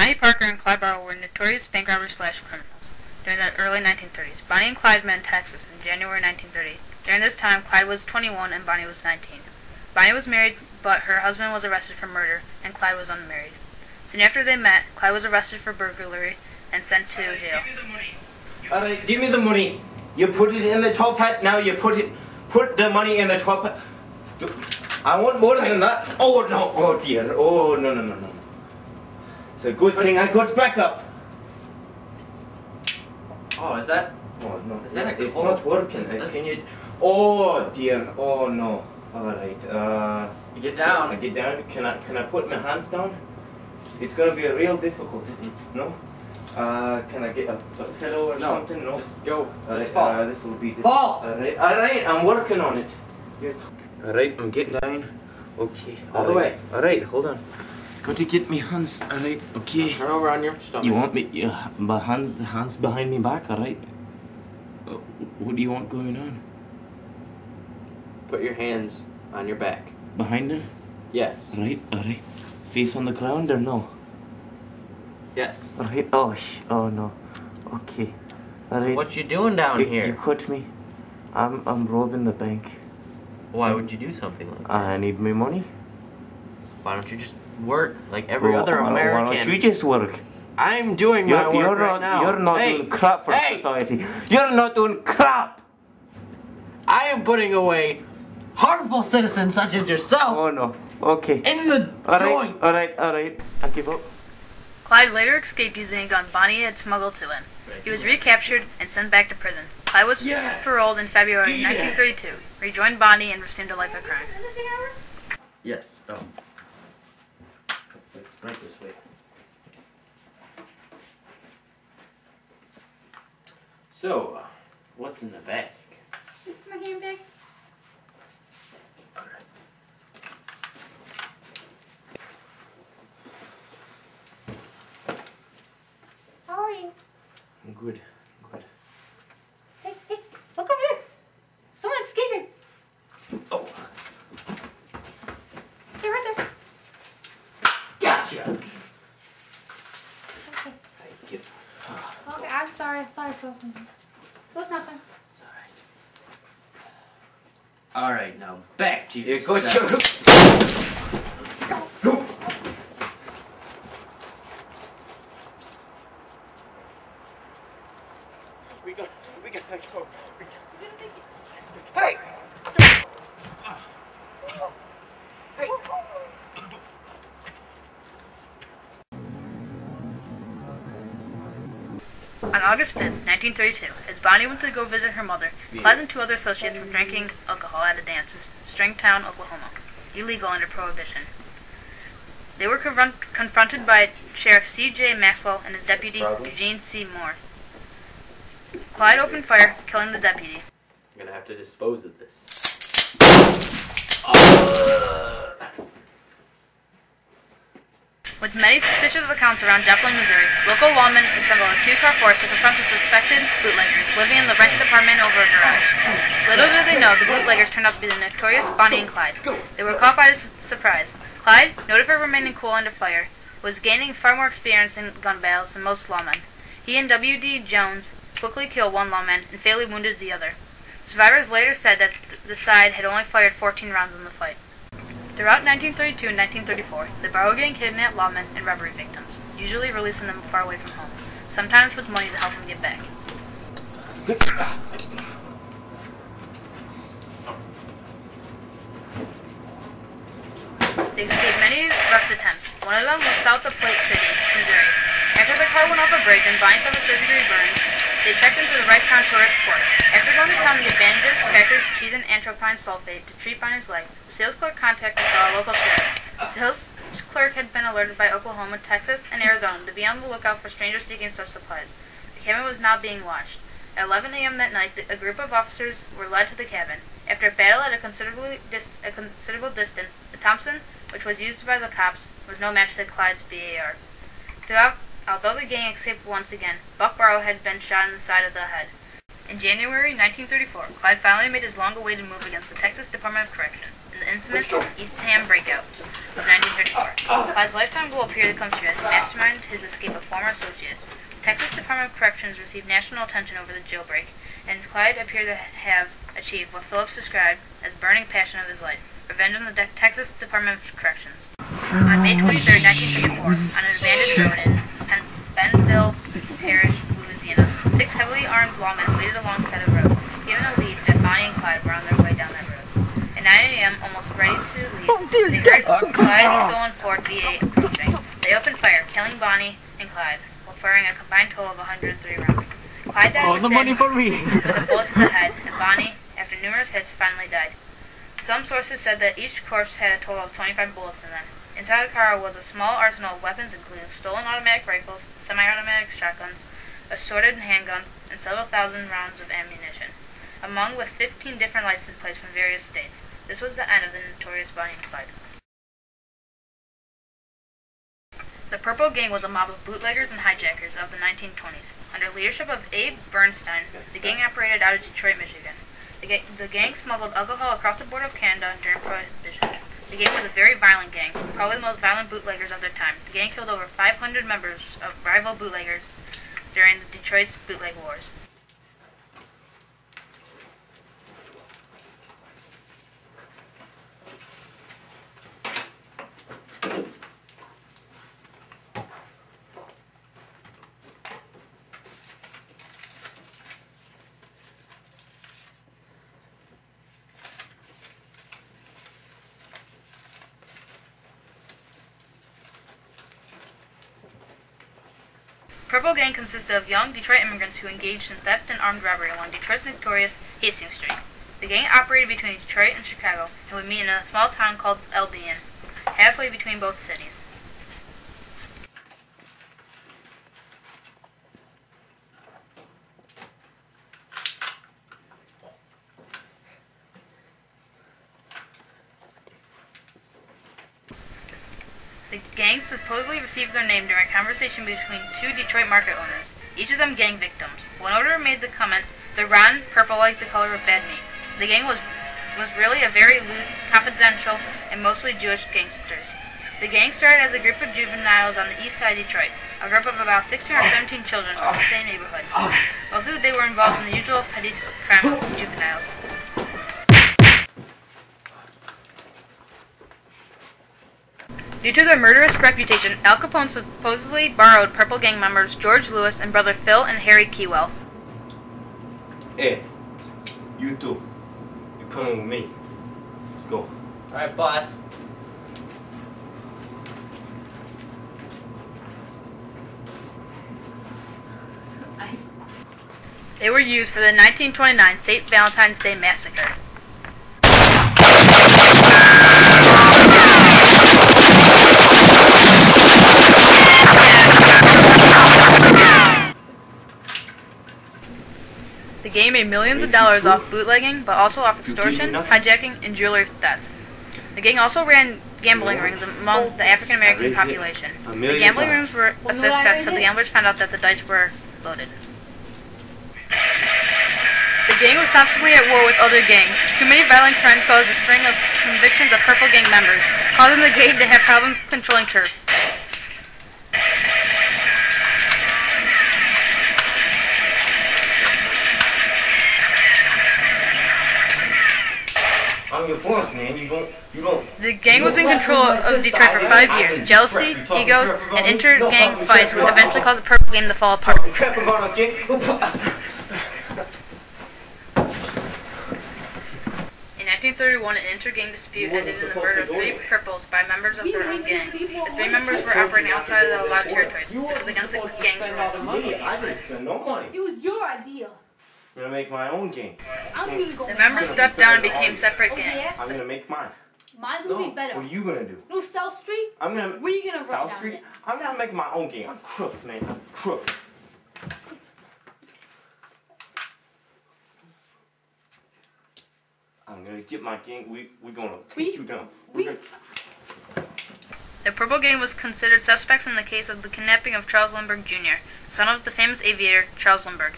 Bonnie Parker and Clyde Barrow were notorious bank robbers/criminals during the early 1930s. Bonnie and Clyde met in Texas in January 1930. During this time, Clyde was 21 and Bonnie was 19. Bonnie was married, but her husband was arrested for murder, and Clyde was unmarried. Soon after they met, Clyde was arrested for burglary and sent to jail. Alright, give me the money. You put it in the top hat, now you put the money in the top hat. I want more than that. Oh no, oh dear, oh no. It's a good thing I got back up. Oh, is that? Oh no, is that a it's cold? not working. Can you? Oh dear, oh no. Alright, Get down. Get down. Can I put my hands down? It's gonna be real difficult. No? Can I get a pillow or something? No. Just go. Alright, Just fall. this will be difficult. Fall! Alright, I'm working on it. Alright, I'm getting down. Okay. All the way. Alright, hold on. Got to get me hands. Alright, okay. Turn over on your stomach. You want me? My hands behind me back. Alright. What do you want going on? Put your hands on your back. Behind it? Yes. Alright. Face on the ground or no? Yes. Alright. Oh no. Okay. Alright. What you doing down here? You caught me. I'm robbing the bank. Why would you do something like that? I need my money. Why don't you just work like every other American? Why don't you just work? I'm doing my work right now. You're not doing crap for society. You're not doing crap! I am putting away harmful citizens such as yourself. Oh no. Okay. In the joint. Alright. I give up. Clyde later escaped using a gun Bonnie had smuggled to him. He was recaptured and sent back to prison. Clyde was paroled in February 1932, rejoined Bonnie, and resumed a life of crime. Yes. Oh. Right this way. So, what's in the bag? It's my handbag. Alright. How are you? I'm good. Hey, look over there. Someone escaping. Oh. They're right there. Gotcha. Okay. I give. Okay, I'm sorry. I thought I felt something. It was nothing. It's alright. Alright, now back to your Go. We gotta go. Hey! On August 5th, 1932, as Bonnie went to go visit her mother, Clyde and two other associates were drinking alcohol at a dance in Stringtown, Oklahoma, illegal under Prohibition. They were confronted by Sheriff C.J. Maxwell and his deputy, Eugene C. Moore. Clyde opened fire, killing the deputy. I'm gonna have to dispose of this. With many suspicious accounts around Joplin, Missouri, local lawmen assembled a two-car force to confront the suspected bootleggers living in the rented apartment over a garage. Little did they know, the bootleggers turned out to be the notorious Bonnie and Clyde. They were caught by surprise. Clyde, noted for remaining cool under fire, was gaining far more experience in gun battles than most lawmen. He and W.D. Jones quickly killed one lawman and fatally wounded the other. Survivors later said that the side had only fired 14 rounds in the fight. Throughout 1932 and 1934, the Barrow gang kidnapped lawmen and robbery victims, usually releasing them far away from home, sometimes with money to help them get back. They escaped many arrest attempts. One of them was south of Plate City, Missouri. After the car went off a bridge and Bonnie suffered third-degree burns, they checked into the Wright-Town Tourist Court. After going to town to get bandages, crackers, cheese, and atropine sulfate to treat Bonnie's leg, the sales clerk contacted the local sheriff. The sales clerk had been alerted by Oklahoma, Texas, and Arizona to be on the lookout for strangers seeking such supplies. The cabin was now being watched. At 11 a.m. that night, a group of officers were led to the cabin. After a battle at a considerable distance, the Thompson, which was used by the cops, was no match to Clyde's BAR. Although the gang escaped once again, Buck Barrow had been shot in the side of the head. In January 1934, Clyde finally made his long-awaited move against the Texas Department of Corrections. the infamous East Ham breakout of 1934. Clyde's lifetime goal appeared to come true as he masterminded his escape of former associates. The Texas Department of Corrections received national attention over the jailbreak, and Clyde appeared to have achieved what Phillips described as burning passion of his life: revenge on the Texas Department of Corrections. On May 23, 1934, on an abandoned road in Bentonville Parish, Louisiana, 6 heavily armed lawmen waited alongside a road, given a lead that Bonnie and Clyde were on their way down that road. At 9 a.m., almost ready to leave, they heard Clyde's stolen Ford V8 approaching. They opened fire, killing Bonnie and Clyde, while firing a combined total of 103 rounds. Clyde died All the money for me. with a bullet to the head, and Bonnie, after numerous hits, finally died. Some sources said that each corpse had a total of 25 bullets in them. Inside the car was a small arsenal of weapons, including stolen automatic rifles, semi-automatic shotguns, assorted handguns, and several thousand rounds of ammunition, among with 15 different license plates from various states. This was the end of the notorious Bonnie and Clyde. The Purple Gang was a mob of bootleggers and hijackers of the 1920s. Under leadership of Abe Bernstein, the gang operated out of Detroit, Michigan. The gang smuggled alcohol across the border of Canada during Prohibition. The gang was a very violent gang, probably the most violent bootleggers of their time. The gang killed over 500 members of rival bootleggers during the Detroit's bootleg wars. Purple Gang consisted of young Detroit immigrants who engaged in theft and armed robbery along Detroit's notorious Hastings Street. The gang operated between Detroit and Chicago and would meet in a small town called Albion, halfway between both cities. The gang supposedly received their name during a conversation between 2 Detroit market owners, each of them gang victims. One owner made the comment, "They're rotten, purple like the color of bad meat." The gang was really a very loose, confidential, and mostly Jewish gangsters. The gang started as a group of juveniles on the east side of Detroit, a group of about 16 or 17 children from the same neighborhood. Mostly they were involved in the usual petty crime of juveniles. Due to their murderous reputation, Al Capone supposedly borrowed Purple Gang members George Lewis and brother Phil and Harry Keywell. Hey, you two. You coming with me. Let's go. Alright, boss. They were used for the 1929 St. Valentine's Day Massacre. The gang made millions of dollars off bootlegging, but also off extortion, hijacking, and jewelry thefts. The gang also ran gambling rings among the African American population. The gambling rings were a success till the gamblers found out that the dice were loaded. The gang was constantly at war with other gangs. Too many violent crimes caused a string of convictions of Purple Gang members, causing the gang to have problems controlling turf. I'm your boss, man. You don't. The gang was in control of Detroit for 5 years. Jealousy, egos, and inter-gang fights would eventually cause the Purple Gang to fall apart. Crap about a gang. In 1931, an inter-gang dispute ended in the murder of 3 purples by members of their own gang. The 3 members were operating outside of the allowed territories. This was against the gang's rules. I didn't spend no money. It was your idea. I'm gonna make my own gang. I'm gonna go. The members stepped down and became separate gangs. I'm gonna make mine. Mine's gonna be better. What are you gonna do? No, South Street. I'm gonna. Where you gonna run South down Street? it? I'm gonna make my own gang. I'm crooks, man. I'm crooks. I'm gonna get my gang. We're gonna take you down. The Purple Gang was considered suspects in the case of the kidnapping of Charles Lindbergh Jr., son of the famous aviator Charles Lindbergh.